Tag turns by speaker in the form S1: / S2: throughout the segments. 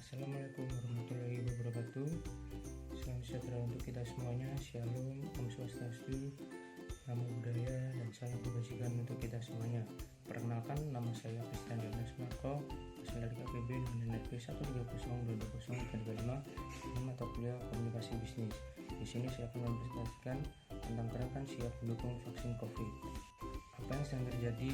S1: Assalamualaikum warahmatullahi wabarakatuh. Salam sejahtera untuk kita semuanya. Shalom, Om Swastiastu, Namo Buddhaya, dan salam kebajikan untuk kita semuanya. Perkenalkan, nama saya Christian Jonas Marco, asal dari KPB dengan NIP 130220 dan mata kuliah Komunikasi Bisnis. Di sini saya akan mempresentasikan tentang gerakan siap mendukung vaksin COVID. Apa yang sedang terjadi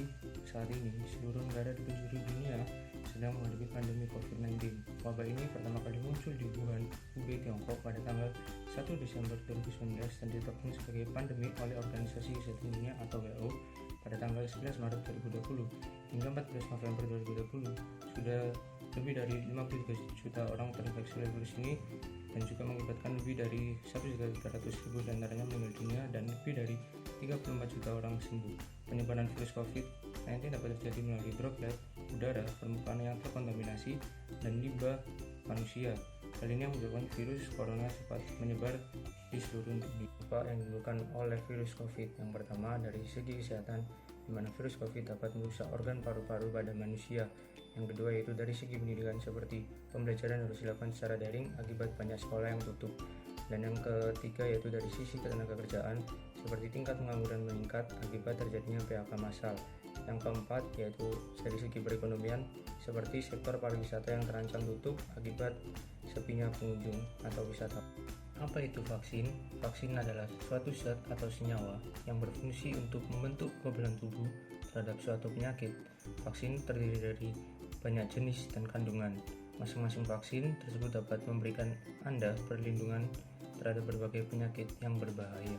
S1: saat ini? Seluruh negara di penjuru dunia sedang menghadapi pandemi COVID-19. Wabah ini pertama kali muncul di Wuhan, Hubei, Tiongkok pada tanggal 1 Desember 2019 dan ditetapkan sebagai pandemi oleh Organisasi Kesehatan Dunia atau WHO pada tanggal 11 Maret 2020 hingga 14 November 2020. Sudah lebih dari 53 juta orang terinfeksi oleh virus ini dan juga mengakibatkan lebih dari 1.300.000 diantaranya meninggal dunia dan lebih dari 34 juta orang sembuh. Penyebaran virus COVID-19 dapat terjadi melalui droplet udara, permukaan yang terkontaminasi, dan limbah manusia. Hal ini yang menyebabkan virus corona cepat menyebar di seluruh dunia. Apa yang dilakukan oleh virus COVID? Yang pertama, dari segi kesehatan, di mana virus COVID dapat merusak organ paru-paru pada manusia. Yang kedua, yaitu dari segi pendidikan, seperti pembelajaran harus dilakukan secara daring akibat banyak sekolah yang tutup. Dan yang ketiga, yaitu dari sisi ketenagakerjaan, seperti tingkat pengangguran meningkat akibat terjadinya PHK massal. Yang keempat, yaitu dari segi perekonomian, seperti sektor pariwisata yang terancam tutup akibat sepinya pengunjung atau wisata. Apa itu vaksin? Vaksin adalah suatu zat atau senyawa yang berfungsi untuk membentuk kekebalan tubuh terhadap suatu penyakit. Vaksin terdiri dari banyak jenis dan kandungan. Masing-masing vaksin tersebut dapat memberikan Anda perlindungan terhadap berbagai penyakit yang berbahaya.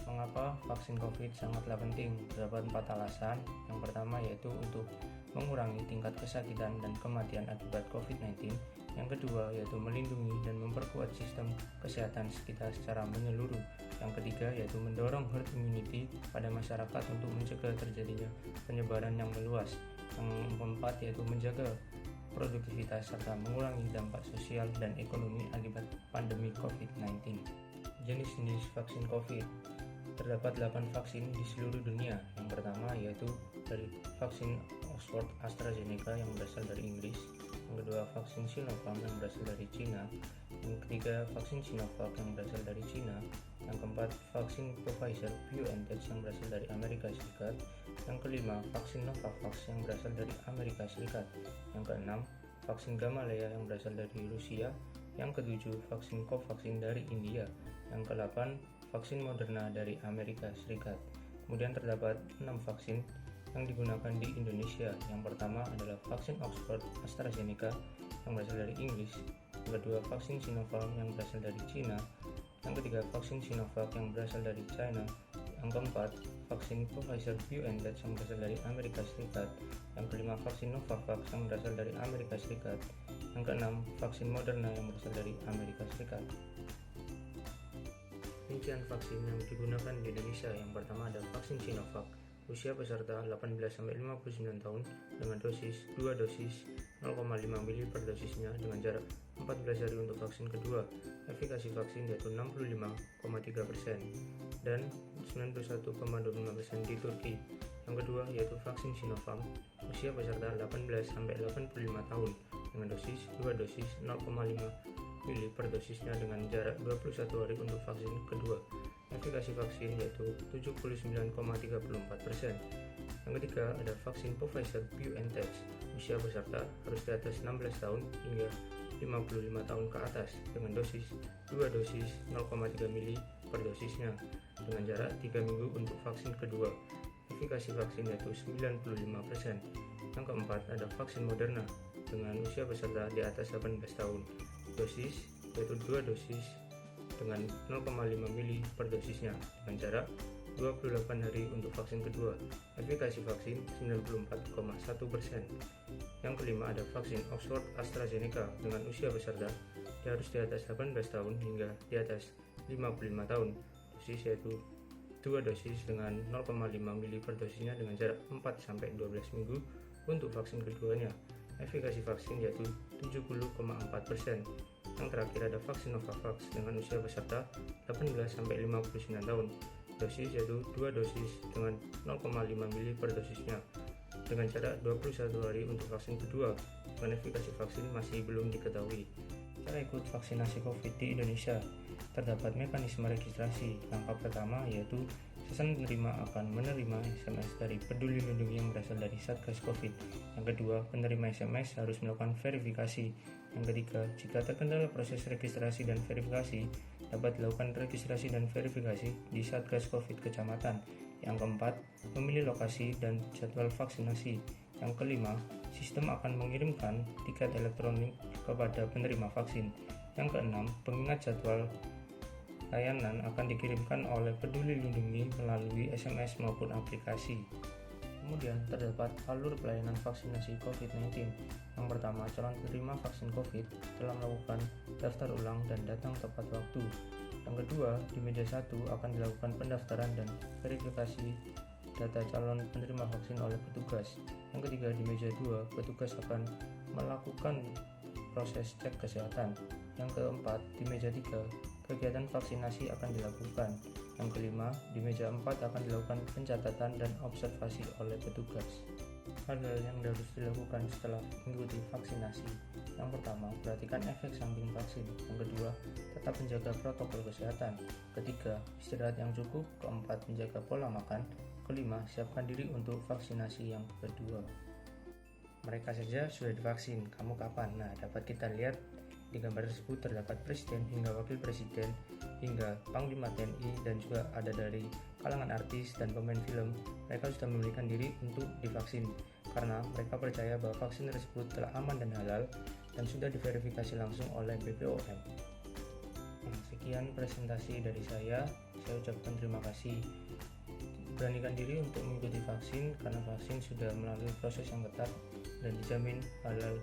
S1: Mengapa vaksin COVID sangatlah penting? Terdapat 4 alasan. Yang pertama yaitu untuk mengurangi tingkat kesakitan dan kematian akibat COVID-19. Yang kedua yaitu melindungi dan memperkuat sistem kesehatan kita secara menyeluruh. Yang ketiga yaitu mendorong herd immunity pada masyarakat untuk mencegah terjadinya penyebaran yang meluas. Yang keempat yaitu menjaga produktivitas serta mengurangi dampak sosial dan ekonomi akibat pandemi COVID-19. Jenis-jenis vaksin COVID. Terdapat 8 vaksin di seluruh dunia. Yang pertama yaitu dari vaksin Oxford AstraZeneca yang berasal dari Inggris. Yang kedua, vaksin Sinovac yang berasal dari Cina. Yang ketiga, vaksin Sinovac yang berasal dari Cina. Yang keempat, vaksin Pfizer BioNTech yang berasal dari Amerika Serikat. Yang kelima, vaksin Novavax yang berasal dari Amerika Serikat. Yang keenam, vaksin Gamaleya yang berasal dari Rusia. Yang ketujuh, vaksin Covaxin dari India. Yang kedelapan, vaksin Moderna dari Amerika Serikat. Kemudian terdapat 6 vaksin yang digunakan di Indonesia. Yang pertama adalah vaksin Oxford AstraZeneca yang berasal dari Inggris. Yang kedua, vaksin Sinovac yang berasal dari Cina. Yang ketiga, vaksin Sinovac yang berasal dari China. Yang keempat, vaksin Pfizer BioNTech yang berasal dari Amerika Serikat. Yang kelima, vaksin Novavax yang berasal dari Amerika Serikat. Yang keenam, vaksin Moderna yang berasal dari Amerika Serikat. Rincian vaksin yang digunakan di Indonesia. Yang pertama ada vaksin Sinovac. Usia peserta 18-59 tahun dengan dosis 2 dosis 0,5 mili per dosisnya dengan jarak 14 hari untuk vaksin kedua. Efikasi vaksin yaitu 65,3% dan 91,25% di Turki. Yang kedua yaitu vaksin Sinovac. Usia peserta 18-85 tahun dengan dosis 2 dosis 0,5 mili per dosisnya dengan jarak 21 hari untuk vaksin kedua. Efikasi vaksin yaitu 79,34%. Yang ketiga ada vaksin Pfizer BioNTech. Usia peserta harus di atas 16 tahun hingga 55 tahun ke atas dengan dosis 2 dosis 0,3 mili per dosisnya dengan jarak 3 minggu untuk vaksin kedua. Efikasi vaksin yaitu 95%. Yang keempat ada vaksin Moderna dengan usia peserta di atas 18 tahun. Dosis yaitu 2 dosis dengan 0,5 mili per dosisnya dengan jarak 28 hari untuk vaksin kedua. Efikasi vaksin 94,1%. Yang kelima ada vaksin Oxford AstraZeneca dengan usia peserta harus di atas 18 tahun hingga di atas 55 tahun. Dosis yaitu 2 dosis dengan 0,5 mili per dosisnya dengan jarak 4-12 minggu untuk vaksin keduanya. Efikasi vaksin yaitu 70,4%. Yang terakhir ada vaksin Novavax dengan usia peserta 18-59 tahun. Dosis yaitu 2 dosis dengan 0,5 mili per dosisnya dengan jarak 21 hari untuk vaksin kedua. verifikasi vaksin masih belum diketahui. Cara ikut vaksinasi COVID di Indonesia, terdapat mekanisme registrasi. Langkah pertama yaitu penerima akan menerima SMS dari Peduli Lindungi yang berasal dari Satgas COVID. Yang kedua, penerima SMS harus melakukan verifikasi. Yang ketiga, jika terkendala proses registrasi dan verifikasi, dapat dilakukan registrasi dan verifikasi di Satgas COVID kecamatan. Yang keempat, memilih lokasi dan jadwal vaksinasi. Yang kelima, sistem akan mengirimkan tiket elektronik kepada penerima vaksin. Yang keenam, pengingat jadwal layanan akan dikirimkan oleh Peduli Lindungi melalui SMS maupun aplikasi. Kemudian terdapat alur pelayanan vaksinasi COVID-19. Yang pertama, calon penerima vaksin COVID telah melakukan daftar ulang dan datang tepat waktu. Yang kedua, di meja 1 akan dilakukan pendaftaran dan verifikasi data calon penerima vaksin oleh petugas. Yang ketiga, di meja 2, petugas akan melakukan proses cek kesehatan. Yang keempat, di meja 3, kegiatan vaksinasi akan dilakukan. Yang kelima, di meja 4 akan dilakukan pencatatan dan observasi oleh petugas. Hal-hal yang harus dilakukan setelah mengikuti vaksinasi. Yang pertama, perhatikan efek samping vaksin. Yang kedua, tetap menjaga protokol kesehatan. Ketiga, istirahat yang cukup. Keempat, menjaga pola makan. Kelima, siapkan diri untuk vaksinasi yang kedua. Mereka saja sudah divaksin, kamu kapan? Nah, dapat kita lihat di gambar tersebut terdapat presiden hingga wakil presiden hingga panglima TNI dan juga ada dari kalangan artis dan pemain film. Mereka sudah memberikan diri untuk divaksin karena mereka percaya bahwa vaksin tersebut telah aman dan halal dan sudah diverifikasi langsung oleh BPOM. Nah, sekian presentasi dari saya ucapkan terima kasih. Beranikan diri untuk mengikuti vaksin karena vaksin sudah melalui proses yang ketat dan dijamin halal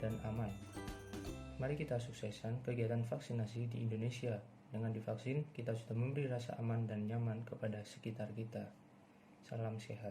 S1: dan aman. Mari kita sukseskan kegiatan vaksinasi di Indonesia. Dengan divaksin, kita sudah memberi rasa aman dan nyaman kepada sekitar kita. Salam sehat.